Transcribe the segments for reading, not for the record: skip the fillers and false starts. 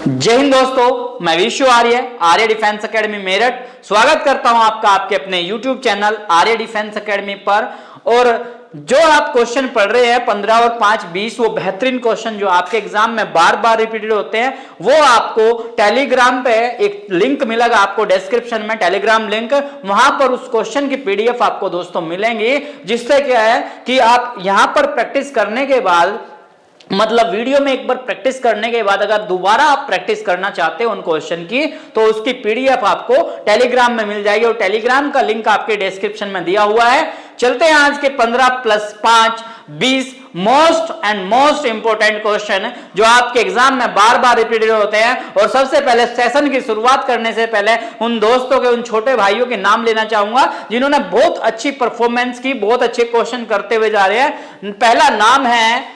जय हिंद दोस्तों, मैं विशु आर्य डिफेंस एकेडमी मेरठ स्वागत करता हूं आपका आपके अपने YouTube चैनल आर्य डिफेंस एकेडमी पर। और जो आप क्वेश्चन पढ़ रहे हैं 15 और 5 20 वो बेहतरीन क्वेश्चन जो आपके एग्जाम में बार बार रिपीटेड होते हैं, वो आपको टेलीग्राम पे एक लिंक मिलेगा, आपको डिस्क्रिप्शन में टेलीग्राम लिंक, वहां पर उस क्वेश्चन की पीडीएफ आपको दोस्तों मिलेंगी। जिससे क्या है कि आप यहां पर प्रैक्टिस करने के बाद, मतलब वीडियो में एक बार प्रैक्टिस करने के बाद अगर दोबारा आप प्रैक्टिस करना चाहते हो उन क्वेश्चन की, तो उसकी पीडीएफ आपको टेलीग्राम में मिल जाएगी और टेलीग्राम का लिंक आपके डिस्क्रिप्शन में दिया हुआ है। चलते हैं आज के 15 + 5 20 मोस्ट इंपोर्टेंट क्वेश्चन जो आपके एग्जाम में बार बार रिपीटेड होते हैं। और सबसे पहले सेशन की शुरुआत करने से पहले उन दोस्तों के, उन छोटे भाइयों के नाम लेना चाहूंगा जिन्होंने बहुत अच्छी परफॉर्मेंस की, बहुत अच्छे क्वेश्चन करते हुए जा रहे हैं। पहला नाम है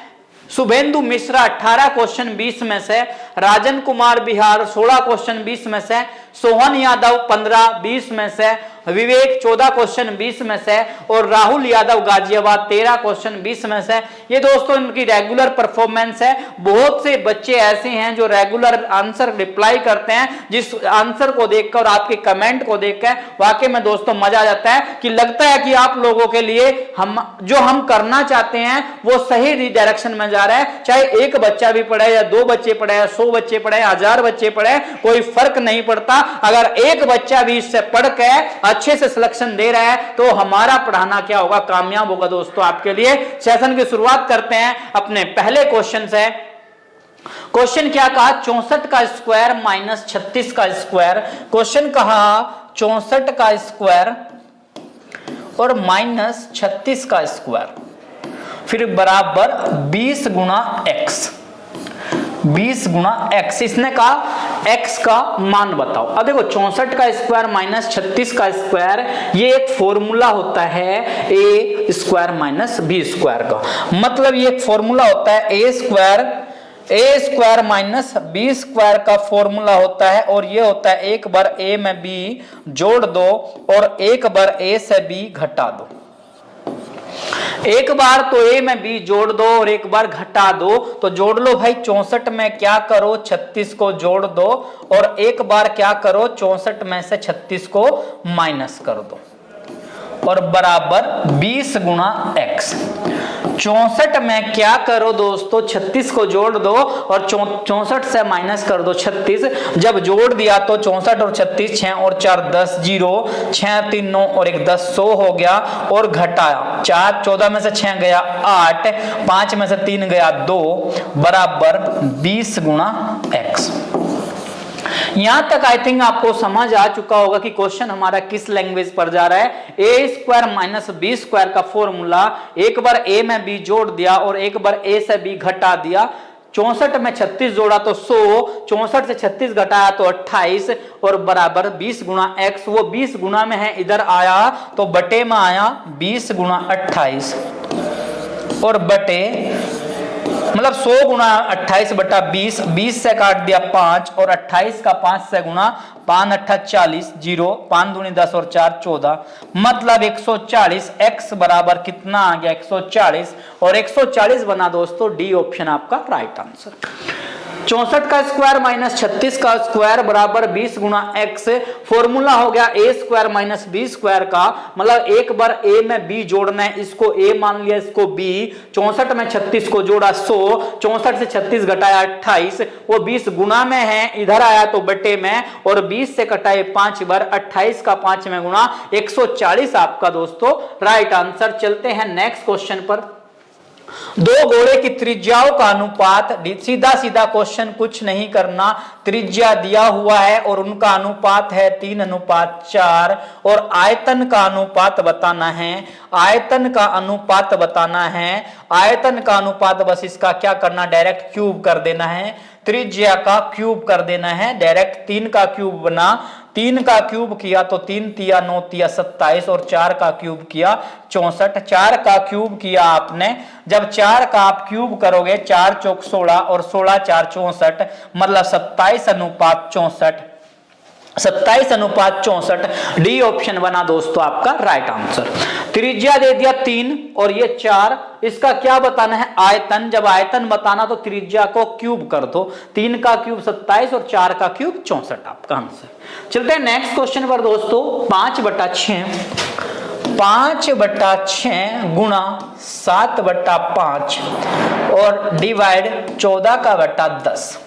शुभेंदु मिश्रा, 18 क्वेश्चन 20 में से, राजन कुमार बिहार 16 क्वेश्चन 20 में से, सोहन यादव 15 20 में से, विवेक 14 क्वेश्चन 20 में से और राहुल यादव गाजियाबाद 13 क्वेश्चन 20 में से। ये दोस्तों इनकी रेगुलर परफॉर्मेंस है। बहुत से बच्चे ऐसे हैं जो रेगुलर आंसर रिप्लाई करते हैं, जिस आंसर को देखकर और आपके कमेंट को देखकर वाकई में दोस्तों मजा आ जाता है कि लगता है कि आप लोगों के लिए हम करना चाहते हैं वो सही डायरेक्शन में जा रहा है। चाहे एक बच्चा भी पढ़े या 2 बच्चे पढ़े या 100 बच्चे पढ़े, 1000 बच्चे पढ़े, कोई फर्क नहीं पड़ता। अगर एक बच्चा भी इससे पढ़ के अच्छे से सिलेक्शन दे रहा है तो हमारा पढ़ाना क्या होगा, कामयाब होगा दोस्तों आपके लिए। सेशन की शुरुआत करते हैं अपने पहले क्वेश्चन से। क्वेश्चन क्या कहा, 64 का स्क्वायर माइनस 36 का स्क्वायर। क्वेश्चन कहा 64 का स्क्वायर और माइनस 36 का स्क्वायर फिर बराबर 20 गुणा एक्स। 20 गुणा एक्स, इसने कहा एक्स का मान बताओ। अब देखो 64 का स्क्वायर माइनस 36 का स्क्वायर, ये एक फॉर्मूला होता है ए स्क्वायर माइनस बी स्क्वायर का। मतलब ये एक फॉर्मूला होता है ए स्क्वायर माइनस बी स्क्वायर का फॉर्मूला होता है। और ये होता है एक बार ए में बी जोड़ दो और एक बार ए से बी घटा दो। एक बार तो ए में बी जोड़ दो और एक बार घटा दो। तो जोड़ लो भाई, 64 में क्या करो 36 को जोड़ दो और एक बार क्या करो 64 में से 36 को माइनस कर दो और बराबर 20 गुणा एक्स। 64 में क्या करो दोस्तों, 36 को जोड़ दो और 64 से माइनस कर दो 36। जब जोड़ दिया तो 64 और 36, 6 और 4 10, 0 6 3 9 और 1 10, 100 हो गया। और घटाया 4, 14 में से 6 गया 8, 5 में से 3 गया 2, बराबर 20 गुणा एक्स। यहां तक आई थिंक आपको समझ आ चुका होगा कि क्वेश्चन हमारा किस लैंग्वेज पर जा रहा है। ए स्क्वायर माइनस बी स्क्वायर का फॉर्मूला, एक बार ए में बी जोड़ दिया और एक बार ए से बी घटा दिया। 64 में 36 जोड़ा तो 100, 64 से 36 घटाया तो 28 और बराबर 20 गुणा एक्स। वो 20 गुणा में है, इधर आया तो बटे में आया 20 गुणा 28 और बटे मतलब 100 गुणा 28 बटा 20, 20 से काट दिया 5 और 28 का 5 से गुणा, 5 8 40, 0 5 दूनी 10 और 4 14, मतलब 140। एक्स बराबर कितना आ गया 140 और 140 बना दोस्तों डी ऑप्शन आपका राइट आंसर। 64 का स्क्वायर माइनस 36 का स्क्वायर बराबर 20 गुणा एक्स। फॉर्मूला हो गया ए स्क्वायर माइनस बी स्क्वायर का, मतलब एक बार ए में बी जोड़ना है, इसको ए मान लिया इसको बी। 64 में 36 को जोड़ा 100, 64 से 36 घटाया 28, वो 20 गुणा में है, इधर आया तो बटे में और 20 से कटाए 5 बार, 28 का 5 में गुणा, 140 आपका दोस्तों राइट आंसर। चलते हैं नेक्स्ट क्वेश्चन पर। दो गोले की त्रिज्याओं का अनुपात, सीधा सीधा क्वेश्चन, कुछ नहीं करना। त्रिज्या दिया हुआ है और उनका अनुपात है 3:4 और आयतन का अनुपात बताना है। आयतन का अनुपात बताना है। आयतन का अनुपात बस इसका क्या करना, डायरेक्ट क्यूब कर देना है। त्रिज्या का क्यूब कर देना है डायरेक्ट। 3 का क्यूब बना, 3 का क्यूब किया तो 3 तिया 9 तिया 27 और 4 का क्यूब किया 64। 4 का क्यूब किया आपने, जब 4 का आप क्यूब करोगे 4 चौक 16 और 16 4 64, मतलब 27:64। 27:64 डी ऑप्शन बना दोस्तों आपका राइट आंसर। त्रिज्या दे दिया 3 और ये 4, इसका क्या बताना है? आयतन। जब आयतन बताना तो त्रिज्या को क्यूब कर दो, 3 का क्यूब 27 और 4 का क्यूब 64 आपका आंसर। चलते हैं नेक्स्ट क्वेश्चन पर दोस्तों। 5/6 गुणा 7/5 और डिवाइड 14/10।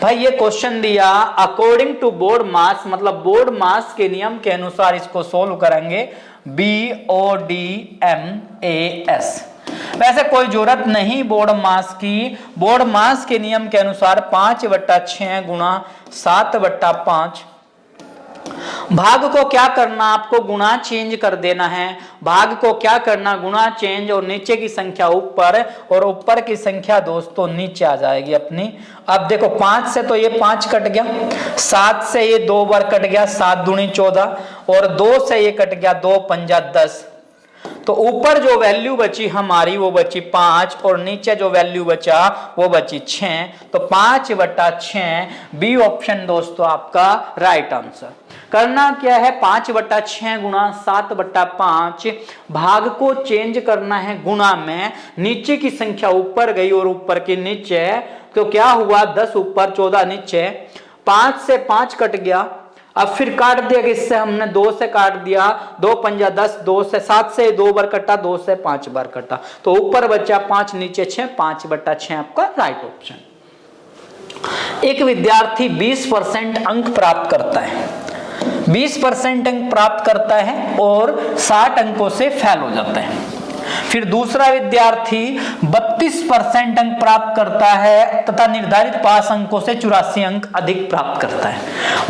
भाई ये क्वेश्चन दिया अकॉर्डिंग टू बोर्ड मास, मतलब बोर्ड मास के नियम के अनुसार इसको सोल्व करेंगे। BODMAS। वैसे कोई जरूरत नहीं बोर्ड मास की, बोर्ड मास के नियम के अनुसार 5/6 गुणा 7/5। भाग को क्या करना, आपको गुणा चेंज कर देना है। भाग को क्या करना, गुणा चेंज, और नीचे की संख्या ऊपर और ऊपर की संख्या दोस्तों नीचे आ जाएगी अपनी। अब देखो 5 से तो ये 5 कट गया, 7 से ये 2 बार कट गया, 7 दूनी 14, और 2 से ये कट गया, 2 पंजा 10। तो ऊपर जो वैल्यू बची हमारी वो बची 5 और नीचे जो वैल्यू बचा वो बची 6। तो 5/6 बी ऑप्शन दोस्तों आपका राइट आंसर। करना क्या है, 5/6 गुणा 7/5, भाग को चेंज करना है गुणा में। नीचे की संख्या ऊपर गई और ऊपर की नीचे, तो क्या हुआ 10 ऊपर 14 नीचे, 5 से 5 कट गया। अब फिर काट दिया, किससे हमने 2 से काट दिया, 2 पंजा 10, 2 से 7 से 2 बार कटा, 2 से 5 बार कटा, तो ऊपर बचा 5 नीचे 6, 5/6 आपका राइट ऑप्शन। एक विद्यार्थी 20% अंक प्राप्त करता है, 20% अंक प्राप्त करता है और 60 अंकों से फेल हो जाता है। फिर दूसरा विद्यार्थी 32% अंक प्राप्त करता है तथा निर्धारित पास अंकों से 84 अंक अधिक प्राप्त करता है।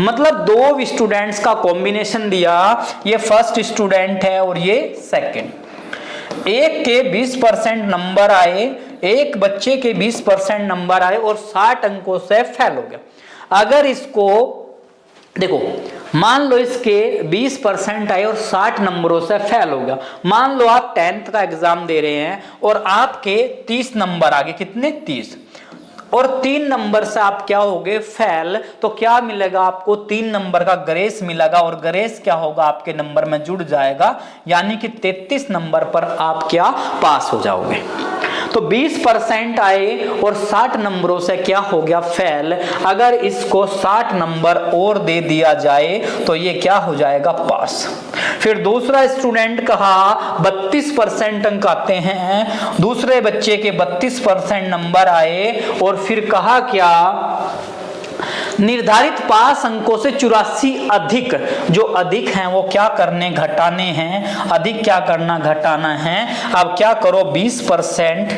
मतलब दो स्टूडेंट्स का कॉम्बिनेशन दिया, ये फर्स्ट स्टूडेंट है और ये सेकंड। एक के 20% नंबर आए, एक बच्चे के 20% नंबर आए और 60 अंकों से फेल हो गया। अगर इसको देखो, मान लो इसके 20% आए और 60 नंबरों से फेल हो गया। मान लो आप 10th का एग्जाम दे रहे हैं और आपके 30 नंबर आ गए, कितने 30, और 3 नंबर से आप क्या होगे फेल, तो क्या मिलेगा आपको 3 नंबर का ग्रेस मिलेगा और ग्रेस क्या होगा आपके नंबर में जुड़ जाएगा, यानी कि 33 नंबर पर आप क्या पास हो जाओगे। तो 20% आए और 60 नंबरों से क्या हो गया फेल। अगर इसको 60 नंबर और दे दिया जाए तो ये क्या हो जाएगा पास। फिर दूसरा स्टूडेंट कहा 32% अंक आते हैं, दूसरे बच्चे के 32% नंबर आए और फिर कहा क्या, निर्धारित पास अंकों से 84 अधिक, जो अधिक हैं वो क्या करने, घटाने हैं। अधिक क्या करना, घटाना है। अब क्या करो, 20%,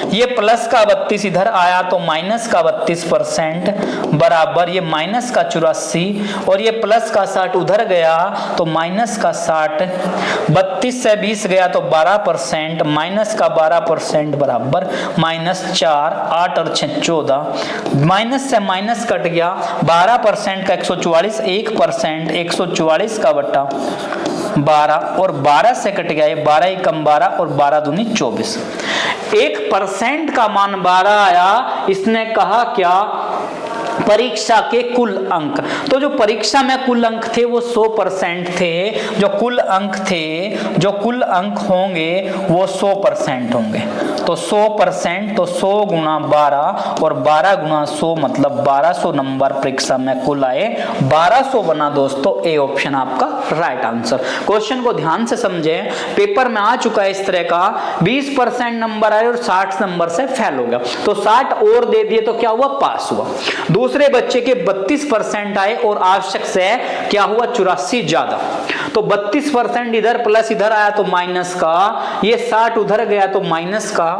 ये प्लस का 32 इधर आया तो माइनस का 32% बराबर ये माइनस का 84 और ये प्लस का 60 उधर गया तो माइनस का 60, 32 से 20 गया तो 12%, माइनस का 12% बराबर -4, 8 और 6 14, माइनस से माइनस कट गया, 12% का 144, 1%, 144 का बटा 12 और 12 से कट गया, ये 12 ही कम 12 और 12 दूनी 24। 1% का मान 12 आया। इसने कहा क्या, परीक्षा के कुल अंक। तो जो परीक्षा में कुल अंक थे वो 100% थे, जो कुल अंक थे, जो कुल अंक होंगे वो 100% होंगे। तो 100%, तो 100 गुणा 12 और 12 गुणा 100 मतलब 1200 नंबर परीक्षा में कुल आए। 1200 बना दोस्तों, ए ऑप्शन आपका राइट आंसर। क्वेश्चन को ध्यान से समझें, पेपर में आ चुका है इस तरह का, 20% नंबर आए और 60 नंबर से फेल हो गया, तो 60 और दे दिए तो क्या हुआ, पास हुआ। दूसरे बच्चे के 32% आए और आवश्यक से क्या हुआ, 84 ज्यादा, तो 32% इधर प्लस इधर आया तो माइनस का, ये 60 उधर गया तो माइनस का,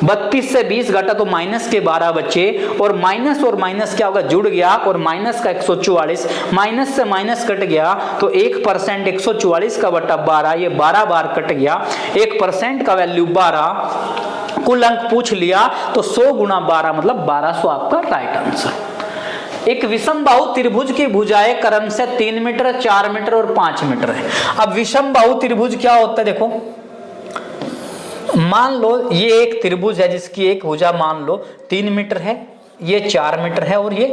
32 से 20 घटा तो माइनस के 12 बचे और माइनस क्या होगा, जुड़ गया और माइनस का 144, माइनस से माइनस कट गया तो 1% 144 का बटा 12, ये 12 बार कट गया, 1% का वैल्यू 12, कुल अंक पूछ लिया तो 100 गुणा 12 मतलब 1200 आपका राइट आंसर। एक विषम बाहु त्रिभुज की भुजाएं क्रम से 3 मीटर, 4 मीटर और 5 मीटर है। अब विषम बाहु त्रिभुज क्या होता है, देखो मान लो ये एक त्रिभुज है जिसकी एक भुजा मान लो 3 मीटर है, ये 4 मीटर है और ये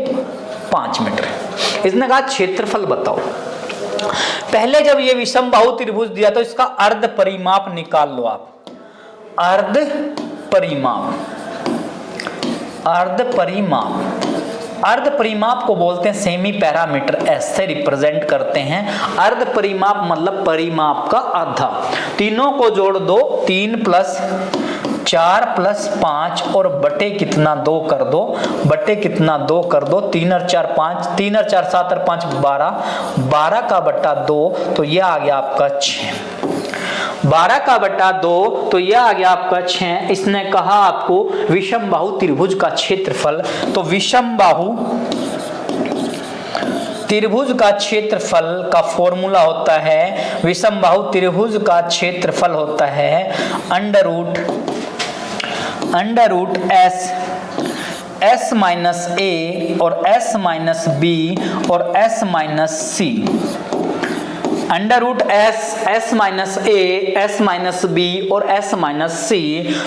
5 मीटर है। इसने कहा क्षेत्रफल बताओ। पहले जब ये विषमबाहु त्रिभुज दिया तो इसका अर्ध परिमाप निकाल लो आप। अर्ध परिमाप को बोलते हैं सेमी पैरामीटर, ऐसे रिप्रेजेंट करते हैं। अर्ध परिमाप मतलब परिमाप का आधा। तीनों को जोड़ दो, 3 + 4 + 5 और बटे कितना 2 कर दो, 3 और 4 5, 3 और 4 7 और 5 12, 12 का बटा 2 तो यह आ गया आपका 6। 12 का बटा 2 तो यह आ गया आपका 6। इसने कहा आपको विषमबाहु त्रिभुज का क्षेत्रफल। तो विषमबाहु त्रिभुज का क्षेत्रफल का फॉर्मूला होता है, विषमबाहु त्रिभुज का क्षेत्रफल होता है under root S minus A और S माइनस B और S minus C। Under root S minus A, S minus B और S माइनस C।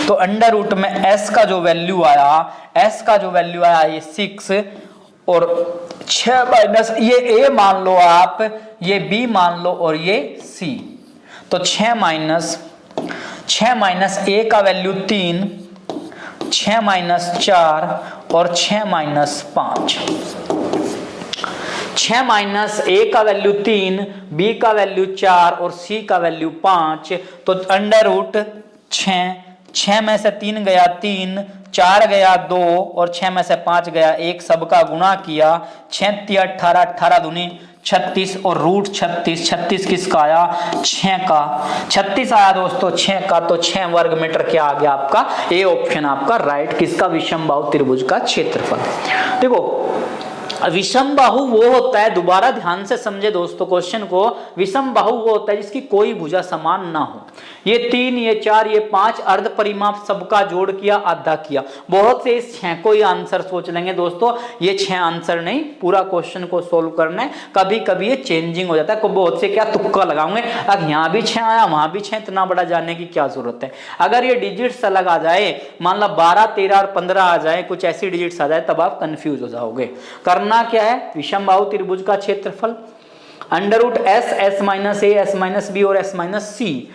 तो अंडर रूट में S का जो वैल्यू आया ये 6 और 6 माइनस ये A मान लो आप, ये B मान लो और ये C। तो 6 माइनस A का वैल्यू 3, 6 माइनस 4 और 6 माइनस 5। 6 माइनस A का वैल्यू 3, B का वैल्यू 4 और C का वैल्यू 5। तो अंडर रूट 6 में से 3 गया 3, 4 गया 2 और 6 में से 5 गया 1, सबका गुणा किया। 6 × 18, 18 दूनी 36 और रूट 36 किसका आया? 6 का। 36 आया दोस्तों 6 का। तो 6 वर्ग मीटर क्या आ गया आपका? ए ऑप्शन आपका राइट। किसका? विषमबाहु त्रिभुज का क्षेत्रफल। देखो विषमबाहु वो होता है, दोबारा ध्यान से समझे दोस्तों क्वेश्चन को, विषमबाहु वो होता है जिसकी कोई भुजा समान ना हो। ये 3, ये 4, ये 5 अर्ध परिमाप सबका जोड़ किया, आधा किया। बहुत से इस 6 को ही आंसर सोच लेंगे दोस्तों, ये 6 आंसर नहीं, पूरा क्वेश्चन को सोल्व करना है। कभी कभी ये चेंजिंग हो जाता है, बहुत से क्या तुक्का लगाओगे, अब यहाँ भी 6 आया वहां भी 6, इतना बड़ा जानने की क्या जरूरत है। अगर ये डिजिट्स अलग आ जाए, मान लो 12, 13 और 15 आ जाए, कुछ ऐसी डिजिट्स आ जाए, तब आप कंफ्यूज हो जाओगे। करना क्या है? विषमबाहु त्रिभुज का क्षेत्रफल under root S minus A, S minus B और S माइनस C।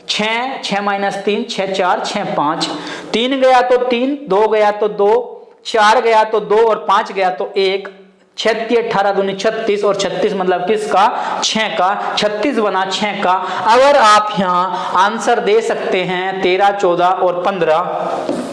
6 माइनस 3, 6 4, 6 5, 3 गया तो 3, 2 गया तो 2, 4 गया तो 2 और 5 गया तो 1। 36, 18 दूनी 36 और 36 मतलब किसका? 6 का। 36 बना 6 का। अगर आप यहाँ आंसर दे सकते हैं 13, 14 और 15।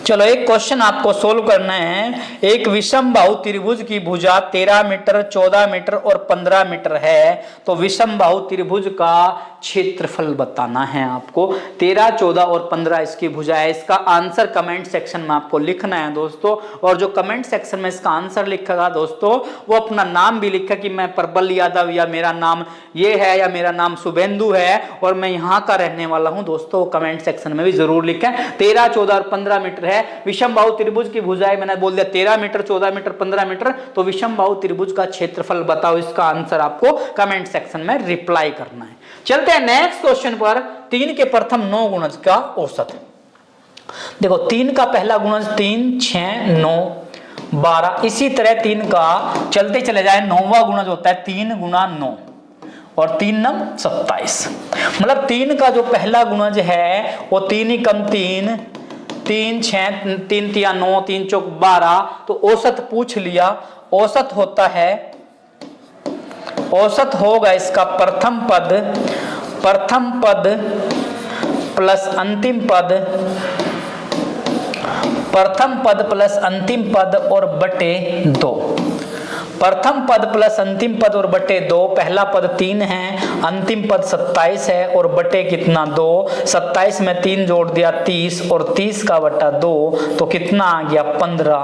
चलो एक क्वेश्चन आपको सोल्व करना है। एक विषमबाहु त्रिभुज की भुजा 13 मीटर, 14 मीटर और 15 मीटर है, तो विषमबाहु त्रिभुज का क्षेत्रफल बताना है आपको। 13, 14 और 15 इसकी भुजा है। इसका आंसर कमेंट सेक्शन में आपको लिखना है दोस्तों। और जो कमेंट सेक्शन में इसका आंसर लिखेगा दोस्तों, वो अपना नाम भी लिखा कि मैं प्रबल यादव, या मेरा नाम ये है, या मेरा नाम शुभेंदु है और मैं यहाँ का रहने वाला हूँ दोस्तों। कमेंट सेक्शन में भी जरूर लिखें। 13, 14 और 15 मीटर है विषमबाहु त्रिभुज की भुजाएं। मैंने बोल दिया 13 मीटर, 14 मीटर, 15 मीटर। तो विषमबाहु त्रिभुज का क्षेत्रफल बताओ, इसका आंसर आपको कमेंट सेक्शन में रिप्लाई करना है। चलते हैं नेक्स्ट क्वेश्चन पर। 3 के प्रथम 9 गुणज का औसत। देखो 3 का पहला गुणज 3, 6, 9, 12। इसी तरह 3 का चलते चले जाए 9वां गुणज होता है 3 गुणा 9 और 3 9 27। मतलब 3 का जो पहला गुणज है वो 3 ही कम 3, 3 6, 3 3 9, 3 चौक 12। तो औसत पूछ लिया। औसत होता है, औसत होगा इसका प्रथम पद प्लस अंतिम पद, प्रथम पद प्लस अंतिम पद और बटे 2। प्रथम पद प्लस अंतिम पद और बटे 2। पहला पद 3 है, अंतिम पद 27 है और बटे कितना 2। 27 में 3 जोड़ दिया 30 और 30 का बटा 2 तो कितना आ गया 15।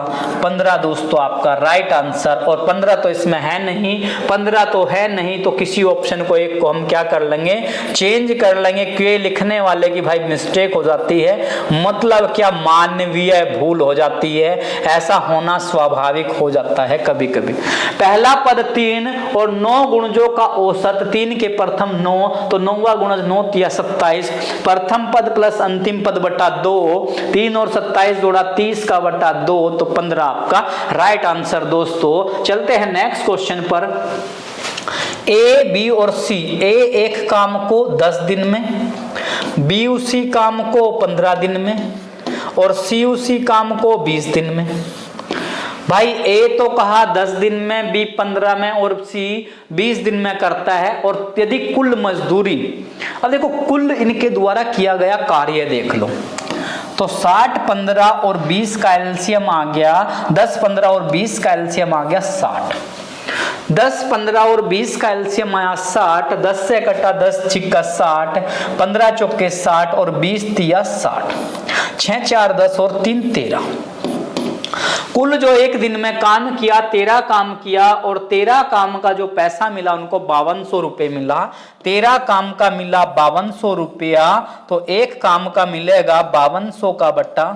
15 दोस्तों आपका राइट आंसर। और 15 तो इसमें है नहीं, 15 तो है नहीं, तो किसी ऑप्शन को एक को हम क्या कर लेंगे, चेंज कर लेंगे। क्यों? लिखने वाले की भाई मिस्टेक हो जाती है, मतलब क्या मानवीय भूल हो जाती है, ऐसा होना स्वाभाविक हो जाता है कभी कभी। पहला पद 3 और 9 गुणजों का औसत 3 के प्रथम 9, तो 9वां गुणज 9 या 27। प्रथम पद प्लस अंतिम पद बटा 2, 3 और 27 जोड़ा 30 का बटा 2 तो 15 आपका राइट आंसर दोस्तों। चलते हैं नेक्स्ट क्वेश्चन पर। ए, बी और सी, ए एक काम को 10 दिन में, बी उसी काम को 15 दिन में और सी उसी काम को 20 दिन में। भाई ए तो कहा 10 दिन में, बी 15 में और सी 20 दिन में करता है। और यदि कुल मजदूरी, अब देखो कुल इनके द्वारा किया गया कार्य देख लो, तो 60, 15 और 20 का एलसीएम आ गया 10, 15 और 20 का एलसीएम आ गया 60। 10, 15 और 20 का एलसीएम आया 60, 10 से कटा 10 छिक्का 60, 15 चौके 60 और 20 तिया 60, 6 4 10 और 3 13। कुल जो एक दिन में काम किया 13 काम किया और 13 काम का जो पैसा मिला उनको 5200 रुपये मिला। 13 काम का मिला 5200 रुपया, तो एक काम का मिलेगा 5200 का बट्टा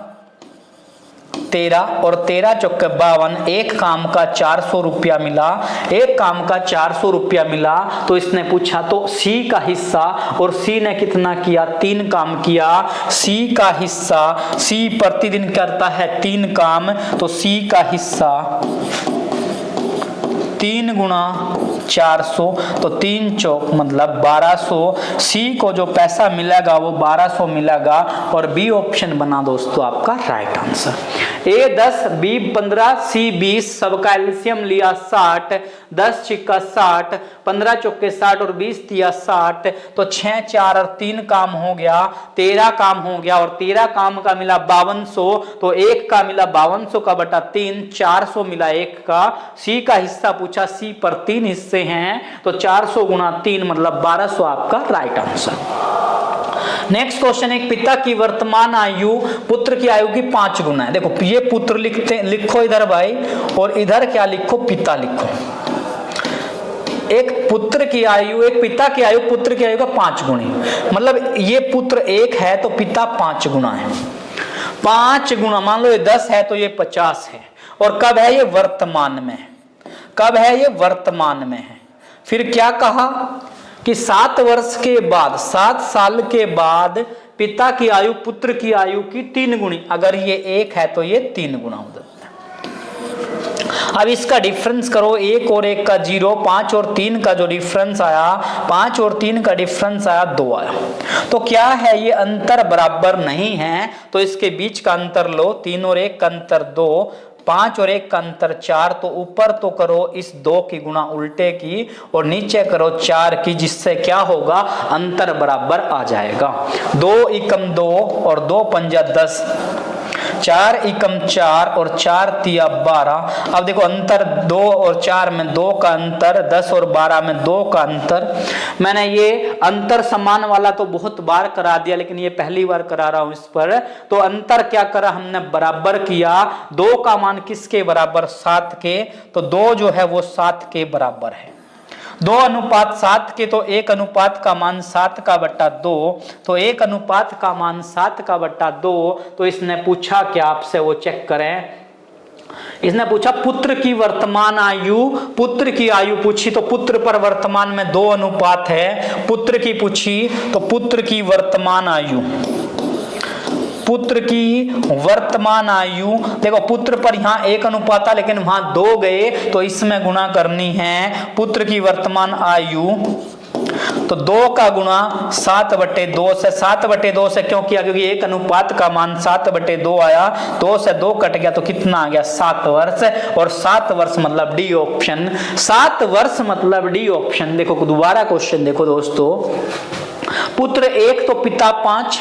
13 और 13 चौके 52, एक काम का 400 रुपया मिला, एक काम का 400 रुपया मिला। तो इसने पूछा तो सी का हिस्सा, और सी ने कितना किया 3 काम किया। सी का हिस्सा, सी प्रतिदिन करता है 3 काम, तो सी का हिस्सा 3 गुणा 400, तो 3 चौक मतलब 1200। सी को जो पैसा मिलेगा वो 1200 मिलेगा और बी ऑप्शन बना दोस्तों आपका राइट आंसर। ए 10, बी 15, सी 20, सबका एलसीएम लिया 60, 10 छिक्का 60, 15 चौके 60 और 20 तिया 60, तो 6 4 और 3 काम हो गया, 13 काम हो गया और 13 काम का मिला 5200, तो एक का मिला 5200 का बटा 3, 400 मिला एक का। सी का हिस्सा पूछा, सी पर 3 हिस्से हैं, तो 400 गुणा 3 मतलब 1200 आपका राइट आंसर। नेक्स्ट क्वेश्चन, एक पिता की वर्तमान आयु पुत्र की आयु की 5 गुना है। देखो ये पुत्र लिखो इधर भाई, और इधर क्या लिखो, पिता लिखो। एक पुत्र की आयु, एक पिता की आयु पुत्र की आयु का 5 गुनी, मतलब ये पुत्र 1 है तो पिता 5 गुना है। 5 गुना, मान लो ये 10 है तो ये 50 है। और कब है ये, वर्तमान में। कब है ये, वर्तमान में है। फिर क्या कहा कि 7 वर्ष के बाद, 7 साल के बाद पिता की आयु पुत्र की आयु की 3 गुनी। अगर ये 1 है तो ये 3 गुना हो जाता है। अब इसका डिफरेंस करो, 1 और 1 का 0, 5 और 3 का जो डिफरेंस आया, 5 और 3 का डिफरेंस आया 2 आया। तो क्या है, ये अंतर बराबर नहीं है, तो इसके बीच का अंतर लो, 3 और 1 का अंतर 2, 5 और 1 का अंतर 4, तो ऊपर तो करो इस 2 की गुणा उल्टे की और नीचे करो 4 की, जिससे क्या होगा, अंतर बराबर आ जाएगा। 2 एकम 2 और 2 पंजा 10, 4 एकम 4 और 4 तिया 12। अब देखो अंतर 2 और 4 में 2 का अंतर, 10 और 12 में 2 का अंतर। मैंने ये अंतर समान वाला तो बहुत बार करा दिया, लेकिन ये पहली बार करा रहा हूं इस पर। तो अंतर क्या करा हमने, बराबर किया। 2 का मान किसके बराबर, 7 के, तो 2 जो है वो 7 के बराबर है। 2 अनुपात 7 के, तो 1 अनुपात का मान 7 का बट्टा 2, तो 1 अनुपात का मान 7 का बट्टा 2। तो इसने पूछा क्या आपसे, वो चेक करें। इसने पूछा पुत्र की वर्तमान आयु, पुत्र की आयु पूछी, तो पुत्र पर वर्तमान में 2 अनुपात है। पुत्र की पूछी तो पुत्र की वर्तमान आयु, पुत्र की वर्तमान आयु, देखो पुत्र पर यहाँ 1 अनुपात था लेकिन वहां 2 गए, तो इसमें गुणा करनी है। पुत्र की वर्तमान आयु, तो 2 का गुणा 7/2 से, 7/2 से क्यों किया, क्योंकि 1 अनुपात का मान 7/2 आया, 2 से 2 कट गया तो कितना आ गया, 7 वर्ष। और 7 वर्ष मतलब डी ऑप्शन, 7 वर्ष मतलब डी ऑप्शन। देखो दोबारा क्वेश्चन देखो दोस्तों, पुत्र 1 तो पिता 5,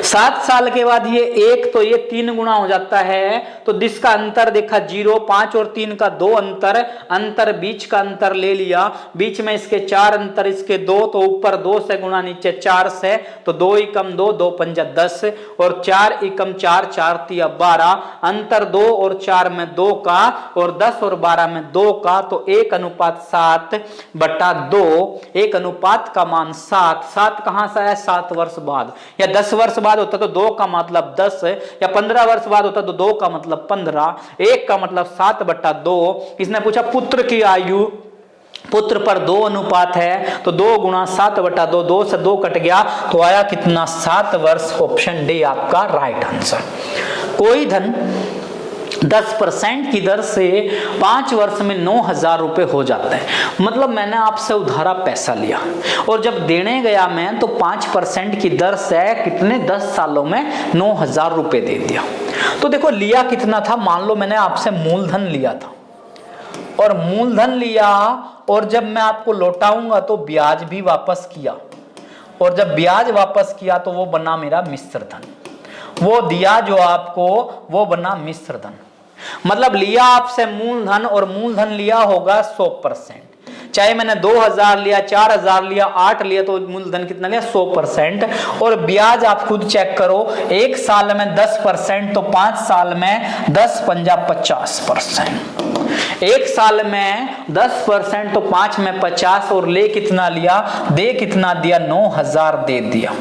7 साल के बाद ये 1 तो ये 3 गुना हो जाता है, तो जिसका अंतर देखा 0, 5 और 3 का 2 अंतर बीच का अंतर ले लिया, बीच में इसके 4 अंतर, इसके 2, तो ऊपर 2 से गुणा नीचे 4 से, तो 2 एकम 2, 2 पंजा 10 और 4 एकम 4, 4 तिया 12, अंतर 2 और 4 में 2 का और 10 और 12 में 2 का, तो 1 अनुपात 7/2, 1 अनुपात का मान 7, 7 कहां से आया, 7 वर्ष बाद, या 10 वर्ष बाद होता तो 2 का मतलब 10, या 15 वर्ष बाद होता तो 2 का मतलब 15, 1 का मतलब 7/2। इसने पूछा पुत्र की आयु, पुत्र पर 2 अनुपात है, तो 2 गुणा 7/2, 2 से 2 कट गया तो आया कितना, 7 वर्ष। ऑप्शन डी आपका राइट आंसर। कोई धन 10% की दर से 5 वर्ष में 9,000 रुपये हो जाता है। मतलब मैंने आपसे उधारा पैसा लिया और जब देने गया मैं तो 5% की दर से कितने 10 सालों में 9,000 रुपये दे दिया। तो देखो लिया कितना था, मान लो मैंने आपसे मूलधन लिया था और मूलधन लिया और जब मैं आपको लौटाऊंगा तो ब्याज भी वापस किया और जब ब्याज वापस किया तो वो बना मेरा मिश्र धन, वो दिया जो आपको वो बना मिश्र धन। मतलब लिया आपसे मूलधन और मूलधन लिया होगा 100%, चाहे मैंने 2,000 लिया, 4,000 लिया, 8 लिया तो मूलधन कितना लिया 100%। और ब्याज आप खुद चेक करो, 1 साल में 10% तो 5 साल में 10 पंजा 50%। 1 साल में 10% तो 5 में 50 और ले कितना लिया, दे कितना दिया 9,000 दे दिया।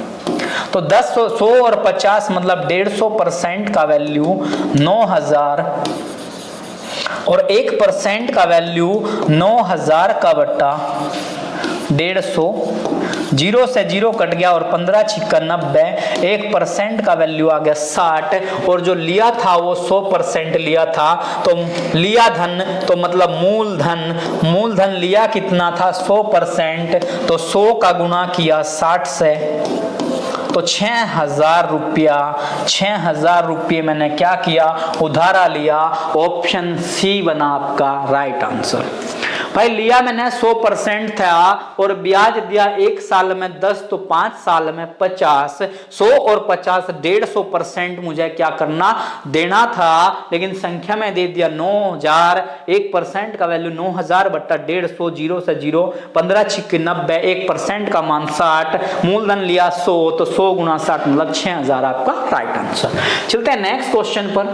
तो 10 100 और 50 मतलब 150% का वैल्यू 9,000 और 1% का वैल्यू 9,000 का बट्टा 150। 0 से 0 कट गया और 15 छिक्का 90, 1% का वैल्यू आ गया 60 और जो लिया था वो 100% लिया था। तो लिया धन तो मतलब मूलधन लिया कितना था 100%, तो 100 का गुणा किया 60 से तो 6,000 रुपये मैंने क्या किया उधारा लिया। ऑप्शन सी बना आपका राइट आंसर। भाई लिया मैंने 100% था और ब्याज दिया 1 साल में 10 तो 5 साल में 50, 100 और 50 150% मुझे क्या करना देना था, लेकिन संख्या में दे दिया 9,000। 1% का वैल्यू 9,000 बट्टा 150, 0 से 0, 15 छिक्के 90, 1% का मान 60, मूलधन लिया 100 तो 100 गुणा 60 मतलब 6,000 आपका राइट आंसर। चलते हैं नेक्स्ट क्वेश्चन पर।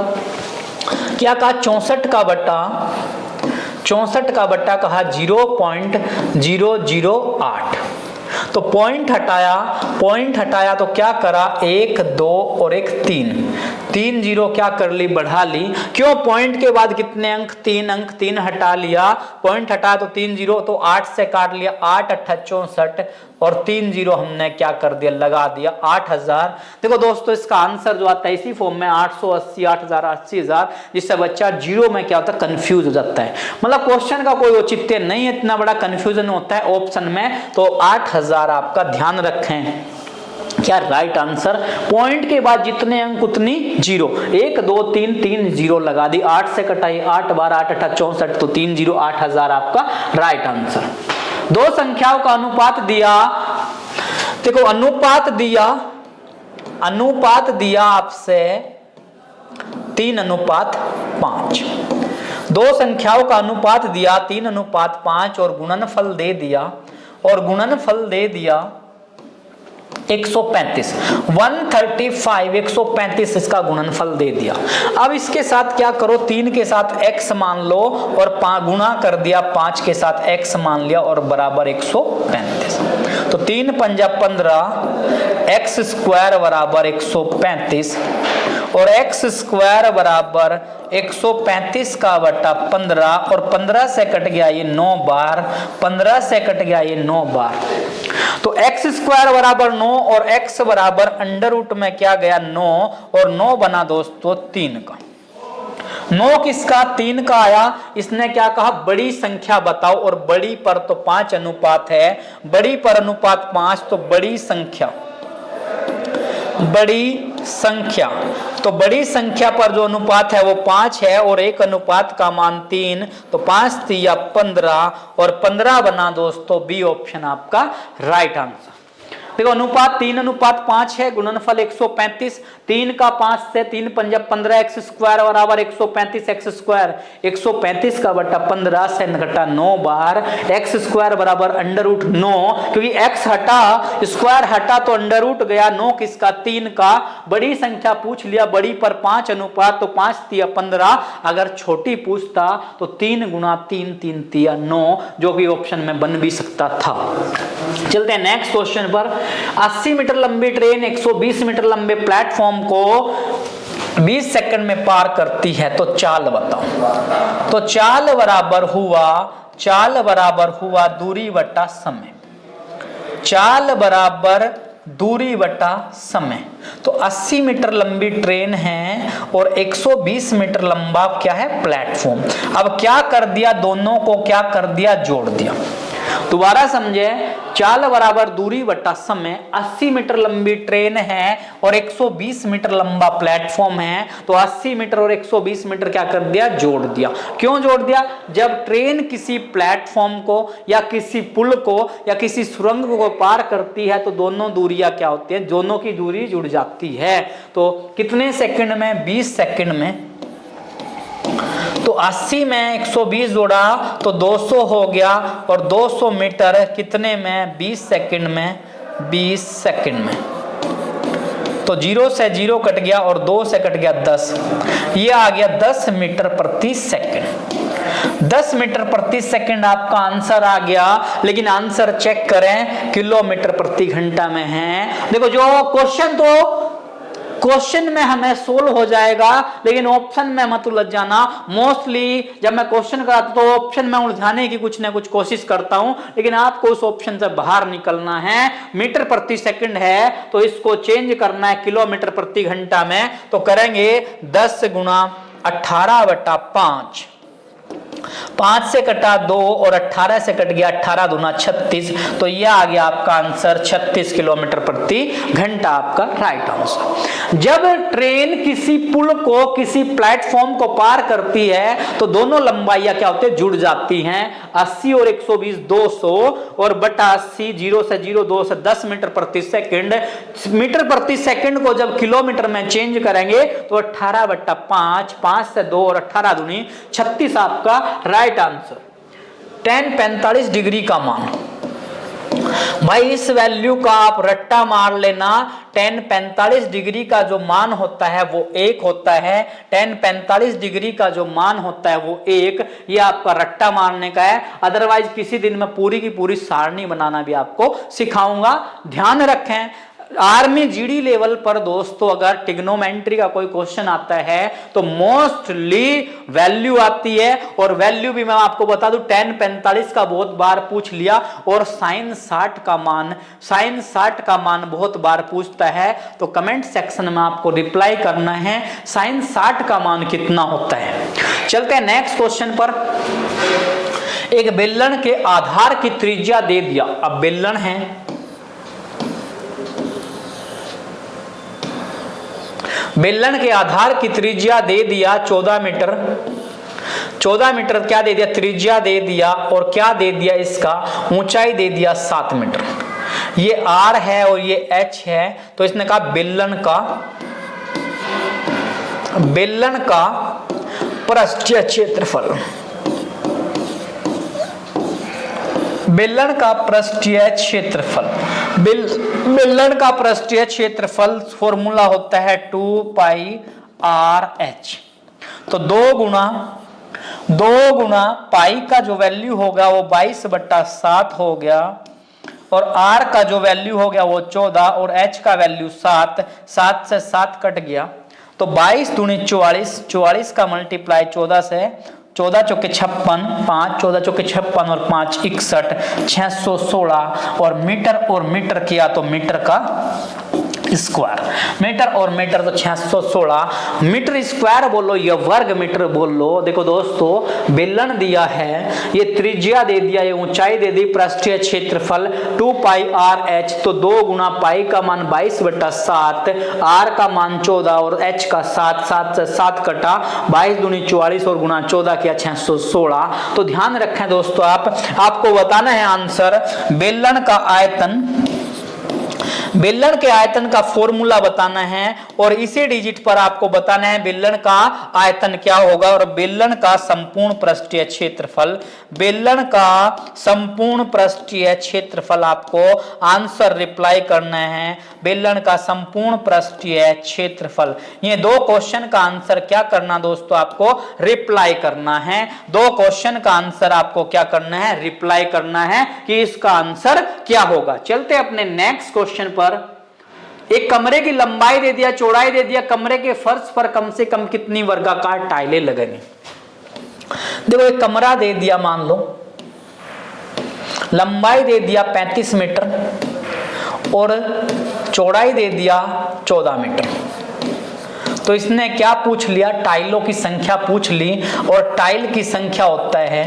क्या कहा 64 का बट्टा कहा 0.008। तो पॉइंट हटाया तो क्या करा 1 2 और 1 3 0 क्या कर ली बढ़ा ली। क्यों पॉइंट के बाद कितने अंक 3 अंक, 3 हटा लिया, पॉइंट हटाया तो 3 0 तो 8 से काट लिया, 8 8 64 और 3 0 हमने क्या कर दिया लगा दिया 8,000। देखो दोस्तों इसका आंसर जो आता है इसी फॉर्म में 880, 8,000, 80,000, जिससे बच्चा जीरो में क्या होता है कंफ्यूज हो जाता है। मतलब क्वेश्चन का कोई औचित्य नहीं है, इतना बड़ा कंफ्यूजन होता है ऑप्शन में। तो 8,000 आपका ध्यान रखें क्या राइट आंसर। पॉइंट के बाद जितने अंक उतनी 0, 1 2 3 3 0 लगा दी, 8 से कटाई 8 12 8 8 64 तो 3 0 8,000 आपका राइट आंसर। दो संख्याओं का अनुपात दिया, देखो अनुपात दिया आपसे 3:5। दो संख्याओं का अनुपात दिया 3:5 और गुणनफल दे दिया 135, 135 इसका गुणनफल दे दिया। अब इसके साथ क्या करो 3 के साथ x मान लो और गुणा कर दिया 5 के साथ x मान लिया और बराबर 135। तो 3 पंजा 15, x स्क्वायर बराबर 135 और x स्क्वायर बराबर 135 का बटा 15 और 15 से कट गया ये 9 बार, 15 से कट गया ये 9 बार। तो x स्क्वायर बराबर 9 और x बराबर अंडर रूट में क्या गया 9 और 9 बना दोस्तों 3 का। 9 किसका 3 का आया। इसने क्या कहा बड़ी संख्या बताओ और बड़ी पर तो 5 अनुपात है, बड़ी पर अनुपात 5 तो बड़ी संख्या तो बड़ी संख्या पर जो अनुपात है वो 5 है और एक अनुपात का मान 3 तो 5 3 15 और 15 बना दोस्तों बी ऑप्शन आपका राइट आंसर। देखो अनुपात 3:5 है, गुणनफल 135, 3 का 5 से 3 पंजा 15, x स्क्वायर बराबर 135 x स्क्वायर 135 का बटा 15 से घटा 9 बार, x स्क्वायर बराबर अंडर रूट 9 क्योंकि x हटा स्क्वायर हटा तो अंडर रूट गया 9 किसका 3 का। बड़ी संख्या पूछ लिया, बड़ी पर 5 अनुपात तो 5 3 15, अगर छोटी पूछता तो 3 गुणा 3 3 3 9 जो कि ऑप्शन में बन भी सकता था। चलते हैं नेक्स्ट क्वेश्चन पर। 80 मीटर लंबी ट्रेन 120 मीटर लंबे प्लेटफॉर्म को 20 सेकंड में पार करती है तो चाल बताओ। तो चाल बराबर हुआ दूरी बटा समय। चाल बराबर दूरी बटा समय। तो 80 मीटर लंबी ट्रेन है और 120 मीटर लंबा क्या है, प्लेटफॉर्म। अब क्या कर दिया, दोनों को क्या कर दिया, जोड़ दिया। दोबारा समझे, चाल बराबर दूरी बटा समय। 80 मीटर लंबी ट्रेन है और 120 मीटर लंबा प्लेटफॉर्म है, तो 80 मीटर और 120 मीटर क्या कर दिया, जोड़ दिया। क्यों जोड़ दिया, जब ट्रेन किसी प्लेटफॉर्म को या किसी पुल को या किसी सुरंग को पार करती है तो दोनों दूरियां क्या होती है, दोनों की दूरी जुड़ जाती है। तो कितने सेकंड में, 20 सेकंड में। तो 80 में 120 जोड़ा तो 200 हो गया, और 200 मीटर कितने में, 20 सेकंड में, 20 सेकंड में। तो 0 से 0 कट गया और 2 से कट गया 10, ये आ गया 10 मीटर प्रति सेकंड। 10 मीटर प्रति सेकंड आपका आंसर आ गया। लेकिन आंसर चेक करें, किलोमीटर प्रति घंटा में है। देखो जो क्वेश्चन में हमें सोल्व हो जाएगा, लेकिन ऑप्शन में मत उलझ जाना। मोस्टली जब मैं क्वेश्चन कराता तो ऑप्शन में उलझाने की कुछ ना कुछ कोशिश करता हूं, लेकिन आपको उस ऑप्शन से बाहर निकलना है। मीटर प्रति सेकंड है तो इसको चेंज करना है किलोमीटर प्रति घंटा में। तो करेंगे 10 गुणा 18 बटा 5, 5 से कटा 2 और 18 से कट गया 18 दूना 36। तो यह आ गया आपका आंसर 36 किलोमीटर प्रति घंटा, आपका राइट आंसर। जब ट्रेन किसी पुल को, किसी प्लेटफॉर्म को पार करती है तो दोनों लंबाइयां क्या होती है, जुड़ जाती हैं। 80 और 120 200 और बटा 80, 0 से 0, 2 से 10 मीटर प्रति सेकंड। मीटर प्रति सेकंड को जब किलोमीटर में चेंज करेंगे तो 18 बटा 5, 5 से 2 और 18 दूनी 36 आपका राइट आंसर। tan 45 डिग्री का मान, भाई इस वैल्यू का आप रट्टा मार लेना। tan 45 डिग्री का जो मान होता है वो 1 होता है। tan 45 डिग्री का जो मान होता है वो 1, ये आपका रट्टा मारने का है। अदरवाइज किसी दिन मैं पूरी की पूरी सारणी बनाना भी आपको सिखाऊंगा। ध्यान रखें, आर्मी जीडी लेवल पर दोस्तों अगर ट्रिग्नोमेट्री का कोई क्वेश्चन आता है तो मोस्टली वैल्यू आती है, और वैल्यू भी मैं आपको बता दूं tan 45 का बहुत बार पूछ लिया, और sin 60 का मान बहुत बार पूछता है। तो कमेंट सेक्शन में आपको रिप्लाई करना है sin 60 का मान कितना होता है। चलते हैं नेक्स्ट क्वेश्चन पर। एक बेलन के आधार की त्रिज्या दे दिया। अब बेलन है, बेलन के आधार की त्रिज्या दे दिया 14 मीटर। 14 मीटर क्या दे दिया, त्रिज्या दे दिया, और क्या दे दिया, इसका ऊंचाई दे दिया 7 मीटर। ये R है और ये H है। तो इसने कहा बेलन का पृष्ठीय क्षेत्रफल, बेलन का पृष्ठीय क्षेत्रफल, बेलन का पृष्ठीय क्षेत्रफल फॉर्मूला होता है 2 पाई RH। तो 2 गुना पाई का जो वैल्यू होगा वो 22/7 हो गया, और R का जो वैल्यू हो गया वो 14, और H का वैल्यू 7, 7 से 7 कट गया। तो 22 दूनी 44, 44 का मल्टीप्लाई 14 से, 14 चौके 56, 5 14 चौके 56 और 5 61, 616, और मीटर किया तो मीटर का स्क्वायर, मीटर और मीटर तो 616 मीटर स्क्वायर बोलो या वर्ग मीटर बोल लो। देखो दोस्तों, बेलन दिया है, ये त्रिज्या दे दिया, ये ऊंचाई दे दी, पृष्ठीय क्षेत्रफल 2 पाई RH। तो 2 गुना पाई का मान 22/7, R का मान 14 और H का 7, 7 से 7 कटा, 22 दूनी 44 और गुना 14 किया 616। तो ध्यान रखें दोस्तों, आपको बताना है आंसर। बेलन के आयतन का फॉर्मूला बताना है, और इसी डिजिट पर आपको बताना है बेलन का आयतन क्या होगा, और बेलन का संपूर्ण पृष्ठीय क्षेत्रफल, बेलन का संपूर्ण पृष्ठीय क्षेत्रफल आपको आंसर रिप्लाई करना है। बेलन का संपूर्ण पृष्ठीय क्षेत्रफल, ये 2 क्वेश्चन का आंसर क्या करना दोस्तों, आपको रिप्लाई करना है। 2 क्वेश्चन का आंसर आपको क्या करना है, रिप्लाई करना है कि इसका आंसर क्या होगा। चलते अपने नेक्स्ट क्वेश्चन पर। एक कमरे की लंबाई दे दिया, चौड़ाई दे दिया, कमरे के फर्श पर कम से कम कितनी वर्गाकार टाइलें लगेंगी। देखो एक कमरा दे दिया, मान लो लंबाई दे दिया 35 मीटर और चौड़ाई दे दिया 14 मीटर। तो इसने क्या पूछ लिया, टाइलों की संख्या पूछ ली, और टाइल की संख्या होता है,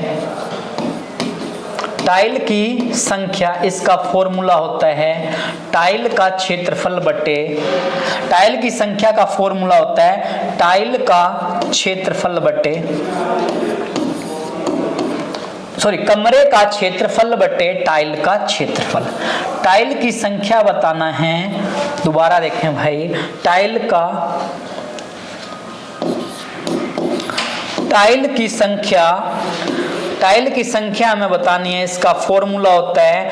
टाइल की संख्या, इसका फॉर्मूला होता है टाइल का क्षेत्रफल बटे, टाइल की संख्या का फॉर्मूला होता है टाइल का क्षेत्रफल बटे, कमरे का क्षेत्रफल बटे टाइल का क्षेत्रफल। टाइल की संख्या बताना है, दोबारा देखें भाई, टाइल की संख्या हमें बतानी है, इसका फॉर्मूला होता है,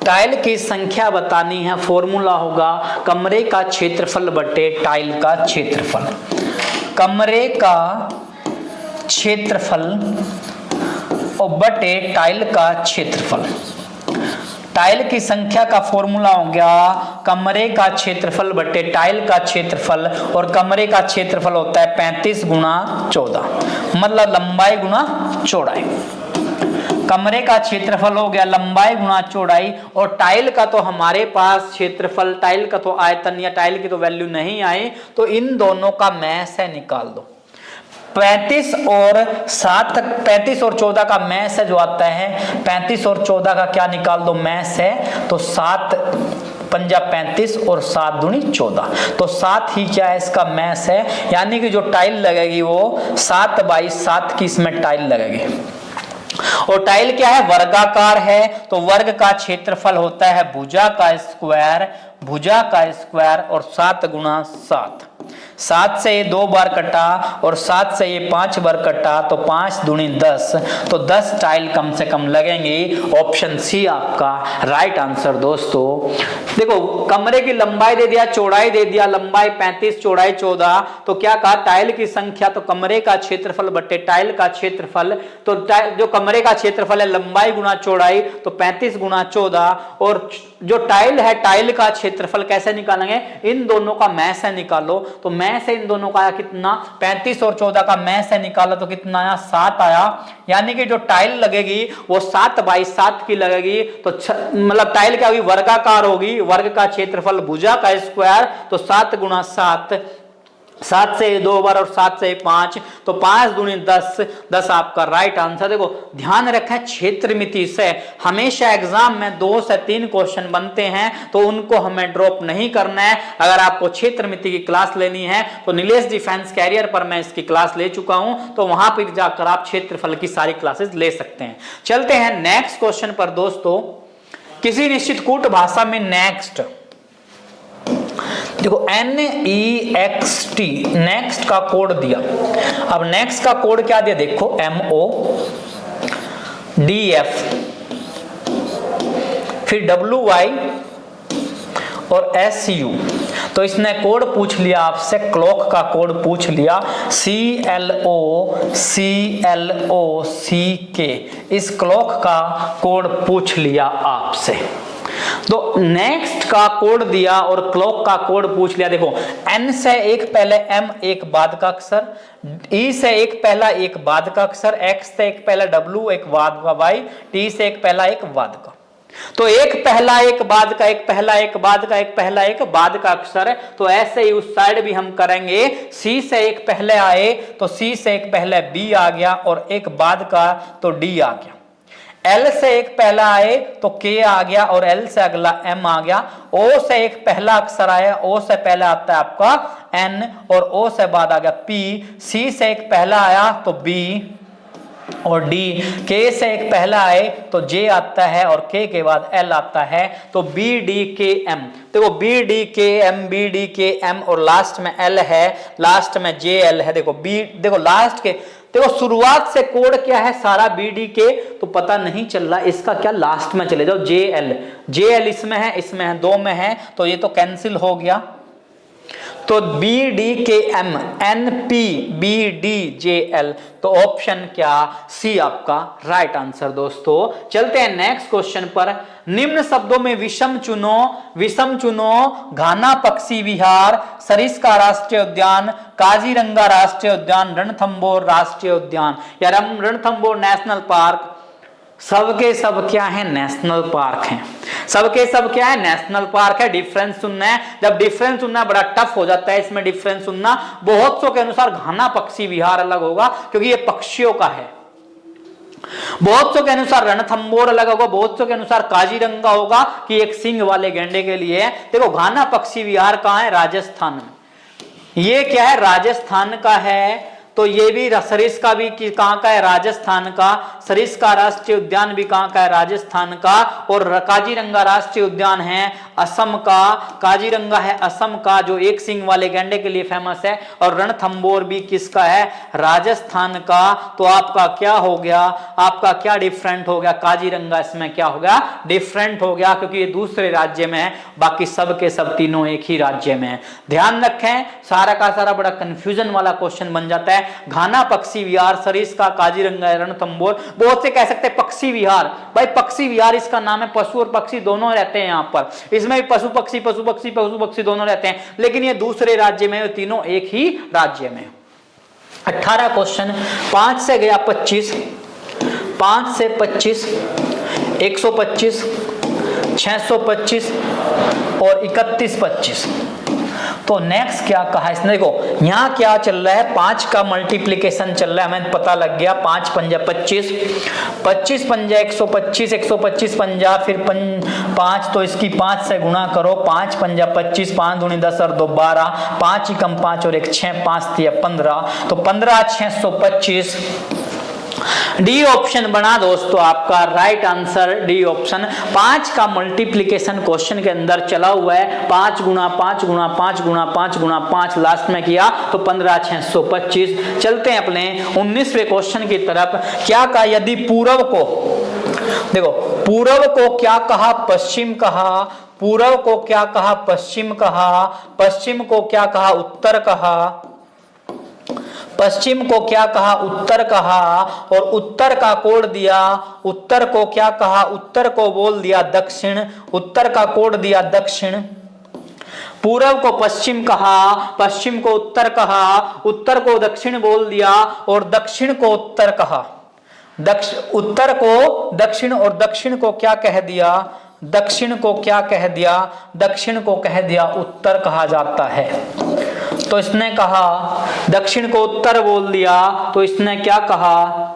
टाइल की संख्या बतानी है, फॉर्मूला होगा कमरे का क्षेत्रफल बटे टाइल का क्षेत्रफल। कमरे का क्षेत्रफल और बटे टाइल का क्षेत्रफल। टाइल की संख्या का फॉर्मूला हो गया कमरे का क्षेत्रफल बटे टाइल का क्षेत्रफल, और कमरे का क्षेत्रफल होता है 35 गुणा 14, मतलब लंबाई गुणा चौड़ाई। कमरे का क्षेत्रफल हो गया लंबाई गुणा चौड़ाई, और टाइल का तो हमारे पास क्षेत्रफल, टाइल का तो आयतन या टाइल की तो वैल्यू नहीं आई, तो इन दोनों का मैस है निकाल दो। 35 और 14 का मैस है जो आता है, 35 और 14 का क्या निकाल दो मैस है, तो 7 पंजा 35 और 7 दूनी 14, तो 7 ही क्या है इसका मैस है, यानी कि जो टाइल लगेगी वो 7/7 की इसमें टाइल लगेगी। और टाइल क्या है, वर्गाकार है, तो वर्ग का क्षेत्रफल होता है भुजा का स्क्वायर, और 7 गुणा 7, 7 से ये 2 बार कटा और 7 से ये 5 बार कटा, तो 5 दूनी 10, तो 10 टाइल कम से कम लगेंगी। ऑप्शन सी आपका राइट आंसर दोस्तों। देखो कमरे की लंबाई दे दिया, चौड़ाई दे दिया, लंबाई 35 चौड़ाई 14, तो क्या कहा टाइल की संख्या, तो कमरे का क्षेत्रफल बटे टाइल का क्षेत्रफल, तो जो कमरे का क्षेत्रफल है लंबाई गुणा चौड़ाई, तो 35 गुणा 14, और जो टाइल है टाइल का क्षेत्रफल कैसे निकालेंगे, इन दोनों का मैस है निकालो, तो मैस है इन दोनों का आया कितना, 35 और 14 का मैस है निकाला तो कितना आया 7 आया, यानी कि जो टाइल लगेगी वो 7/7 की लगेगी, तो मतलब टाइल क्या होगी, वर्गाकार होगी, वर्ग का क्षेत्रफल भुजा का स्क्वायर, तो 7 गुणा 7, 7 से 2 बार और 7 से 5, तो 5 दूनी 10, 10 आपका राइट आंसर। देखो ध्यान रखें क्षेत्रमिति से हमेशा एग्जाम में 2 से 3 क्वेश्चन बनते हैं, तो उनको हमें ड्रॉप नहीं करना है। अगर आपको क्षेत्रमिति की क्लास लेनी है तो नीलेश डिफेंस कैरियर पर मैं इसकी क्लास ले चुका हूं, तो वहां पर जाकर आप क्षेत्रफल की सारी क्लासेस ले सकते हैं। चलते हैं नेक्स्ट क्वेश्चन पर दोस्तों। किसी निश्चित कूट भाषा में नेक्स्ट, देखो NEXT नेक्स्ट का कोड दिया। अब नेक्स्ट का कोड क्या दिया, देखो MODF, फिर WY और SU। तो इसने कोड पूछ लिया आपसे, क्लॉक का कोड पूछ लिया CLOCK, इस क्लॉक का कोड पूछ लिया आपसे। तो नेक्स्ट का कोड दिया और क्लॉक का कोड पूछ लिया। देखो N से एक पहले M एक बाद का अक्षर, E से एक पहला एक बाद का अक्षर, X से एक पहला W एक बाद का Y, T से एक पहला एक बाद का। तो एक पहला एक बाद का, एक पहला एक बाद का, एक पहला एक बाद का अक्षर है, तो ऐसे ही उस साइड भी हम करेंगे। C से एक पहले आए तो C से एक पहले B आ गया और एक बाद का तो D आ गया। L से एक पहला आए तो K आ गया और L से अगला M आ गया। O से एक पहला अक्षर आया, O से पहले आता है आपका N और O से बाद आ गया P। C से एक पहला आया तो B और D। K से एक पहला आए तो J आता है और K के बाद L आता है, तो B D K M। देखो B D K M, B D K M और लास्ट में L है, लास्ट में J L है। देखो B, देखो लास्ट के, देखो शुरुआत से कोड क्या है सारा BD के, तो पता नहीं चल रहा, इसका क्या लास्ट में चले जाओ JL इसमें है, इसमें है, 2 में है, तो ये तो कैंसिल हो गया। तो BDKM NPBDJL, तो ऑप्शन क्या सी आपका राइट आंसर दोस्तों। चलते हैं नेक्स्ट क्वेश्चन पर। निम्न शब्दों में विषम चुनो घाना पक्षी विहार, सरिस्का राष्ट्रीय उद्यान, काजीरंगा राष्ट्रीय उद्यान, रणथंभौर राष्ट्रीय उद्यान। या रणथंभौर नेशनल पार्क, सबके सब क्या है नेशनल पार्क हैं। सबके सब क्या है, नेशनल पार्क है। डिफरेंस सुनना है, जब डिफरेंस सुनना बड़ा टफ हो जाता है इसमें डिफरेंस सुनना। बहुत सौ के अनुसार घाना पक्षी विहार अलग होगा क्योंकि ये पक्षियों का है। बहुत सौ के अनुसार रणथंबोर अलग होगा, बहुत सौ के अनुसार काजीरंगा होगा कि एक सिंग वाले गैंडे के लिए है। देखो घाना पक्षी विहार कहां है, राजस्थान में। ये क्या है, राजस्थान का है। तो ये भी सरिस्का भी कहां का है, राजस्थान का। सरिस्का राष्ट्रीय उद्यान भी कहां का है, राजस्थान का। और काजीरंगा राष्ट्रीय उद्यान है असम का। काजीरंगा है असम का, जो एक सिंग वाले गैंडे के लिए फेमस है। और रणथंबोर भी किसका है, राजस्थान का। तो आपका क्या हो गया, आपका क्या डिफरेंट हो गया, काजीरंगा इसमें क्या हो गया, डिफरेंट हो गया, क्योंकि ये दूसरे राज्य में है, बाकी सब के सब तीनों एक ही राज्य में है। ध्यान रखें, सारा का सारा बड़ा कंफ्यूजन वाला क्वेश्चन बन जाता है। घाना पक्षी विहार, सरिस्का, काजीरंगा, रणथंबोर। बहुत से कह सकते हैं पक्षी विहार, भाई पक्षी विहार इसका नाम है, पशु और पक्षी दोनों रहते हैं यहाँ पर। इसमें भी पशु पक्षी दोनों रहते हैं, लेकिन ये दूसरे राज्य में, तीनों एक ही राज्य में। 18 क्वेश्चन, 5 से गया 25, 5 से 25, 125, 625 और 3125। तो नेक्स्ट क्या कहा इसने, देखो यहाँ क्या चल रहा है, 5 का मल्टीप्लीकेशन चल रहा है, हमें पता लग गया। 5 पंजा 25, 25 पंजा 125, 125 पंजा फिर 5, तो इसकी 5 से गुणा करो। 5 पंजा 25, 5 दूनी 10 और 2 12, 5 ही कम 5 और 1 6, 5 दिया 15, तो 15 625। डी ऑप्शन बना दोस्तों आपका राइट आंसर, डी ऑप्शन। 5 का मल्टीप्लीकेशन क्वेश्चन के अंदर चला हुआ है, 5 गुणा 5 गुणा 5 गुणा 5 गुणा 5 लास्ट में किया तो 15 625। चलते हैं अपने 19वें क्वेश्चन की तरफ। क्या कहा, यदि पूर्व को, देखो पूर्व को क्या कहा, पश्चिम कहा। पूर्व को क्या कहा, पश्चिम कहा। पश्चिम को क्या कहा, उत्तर कहा। पश्चिम को क्या कहा, उत्तर कहा। और उत्तर का कोड दिया, उत्तर को क्या कहा, उत्तर को बोल दिया दक्षिण। उत्तर का कोड दिया दक्षिण। पूर्व को पश्चिम कहा, पश्चिम को उत्तर कहा, उत्तर को दक्षिण बोल दिया और दक्षिण को उत्तर कहा। उत्तर को दक्षिण और दक्षिण को क्या कह दिया, दक्षिण को क्या कह दिया, दक्षिण को कह दिया उत्तर कहा जाता है। तो इसने कहा दक्षिण को उत्तर बोल दिया, तो इसने क्या कहा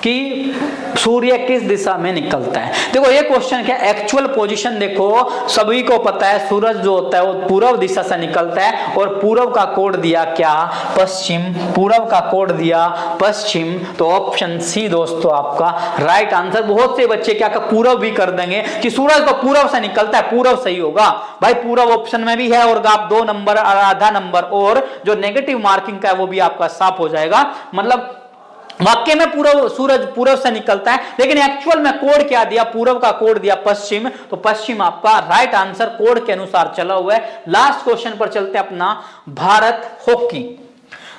कि सूर्य किस दिशा में निकलता है। देखो ये क्वेश्चन क्या, एक्चुअल पोजीशन देखो, सभी को पता है सूरज जो होता है वो पूर्व दिशा से निकलता है और पूर्व का कोड दिया क्या, पश्चिम। पूर्व का कोड दिया पश्चिम, तो ऑप्शन सी दोस्तों आपका राइट आंसर। बहुत से बच्चे क्या पूर्व भी कर देंगे कि सूरज तो पूर्व से निकलता है, पूर्व सही होगा भाई, पूर्व ऑप्शन में भी है और आप 2 नंबर और आधा नंबर और जो नेगेटिव मार्किंग का है वो भी आपका साफ हो जाएगा। मतलब वाक्य में पूर्व, सूरज पूर्व से निकलता है, लेकिन एक्चुअल में कोड क्या दिया, पूर्व का कोड दिया पश्चिम, तो पश्चिम आपका राइट आंसर कोड के अनुसार चला हुआ है। लास्ट क्वेश्चन पर चलते हैं अपना, भारत हॉकी।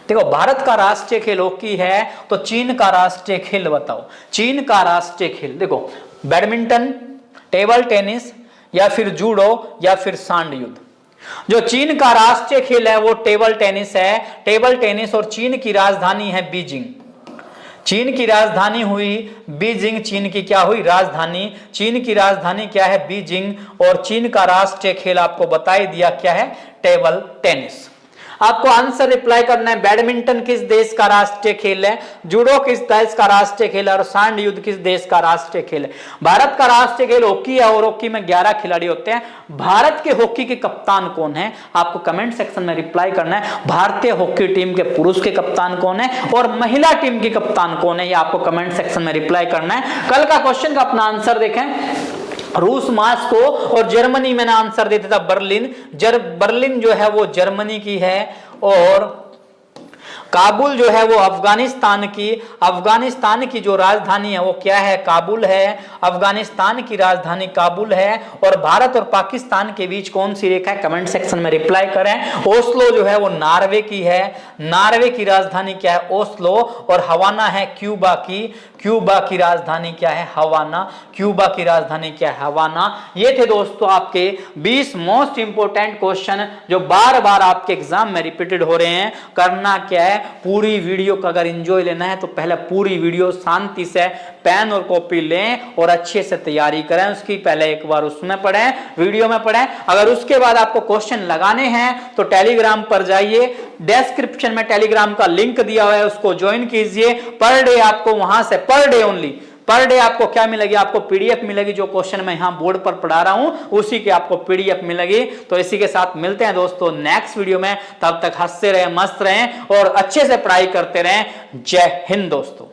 देखो भारत का राष्ट्रीय खेल हॉकी है, तो चीन का राष्ट्रीय खेल बताओ। चीन का राष्ट्रीय खेल देखो, बैडमिंटन, टेबल टेनिस या फिर जूडो या फिर सांड युद्ध। जो चीन का राष्ट्रीय खेल है वो टेबल टेनिस है, टेबल टेनिस। और चीन की राजधानी है बीजिंग। चीन की राजधानी हुई बीजिंग, चीन की क्या हुई राजधानी, चीन की राजधानी क्या है बीजिंग। और चीन का राष्ट्रीय खेल आपको बता ही दिया क्या है, टेबल टेनिस। आपको आंसर रिप्लाई करना है, बैडमिंटन किस देश का राष्ट्रीय खेल है, जूडो किस देश का राष्ट्रीय खेल है और सांड युद्ध किस देश का राष्ट्रीय खेल है। भारत का राष्ट्रीय खेल हॉकी है और हॉकी में 11 खिलाड़ी होते हैं। भारत के हॉकी के कप्तान कौन है, आपको कमेंट सेक्शन में रिप्लाई करना है। भारतीय हॉकी टीम के पुरुष के कप्तान कौन है और महिला टीम के कप्तान कौन है, ये आपको कमेंट सेक्शन में रिप्लाई करना है। कल का क्वेश्चन का अपना आंसर देखें, रूस मास्को और जर्मनी में आंसर देता था बर्लिन। बर्लिन जो है वो जर्मनी की है और काबुल जो है वो अफगानिस्तान की जो राजधानी है वो क्या है, काबुल है। अफगानिस्तान की राजधानी काबुल है। और भारत और पाकिस्तान के बीच कौन सी रेखा है, कमेंट सेक्शन में रिप्लाई करें। ओस्लो जो है वो नॉर्वे की है, नॉर्वे की राजधानी क्या है, ओस्लो। और हवाना है क्यूबा की, क्यूबा की राजधानी क्या है, हवाना। क्यूबा की राजधानी क्या है, हवाना। ये थे दोस्तों आपके 20 मोस्ट इंपोर्टेंट क्वेश्चन जो बार बार आपके एग्जाम में रिपीटेड हो रहे हैं। करना क्या है, पूरी वीडियो का अगर एंजॉय लेना है तो पहले पूरी वीडियो शांति से पेन और कॉपी लें और अच्छे से तैयारी करें। उसकी पहले एक बार उसमें पढ़ें, वीडियो में पढ़ें। अगर उसके बाद आपको क्वेश्चन लगाने हैं तो टेलीग्राम पर जाइए, डिस्क्रिप्शन में टेलीग्राम का लिंक दिया हुआ है, उसको ज्वाइन कीजिए। पर डे आपको वहां से, per day only, per day आपको क्या मिलेगी, आपको पीडीएफ मिलेगी। जो क्वेश्चन मैं यहां बोर्ड पर पढ़ा रहा हूं उसी की आपको पीडीएफ मिलेगी। तो इसी के साथ मिलते हैं दोस्तों नेक्स्ट वीडियो में। तब तक हंसते रहें, मस्त रहें और अच्छे से पढ़ाई करते रहें। जय हिंद दोस्तों।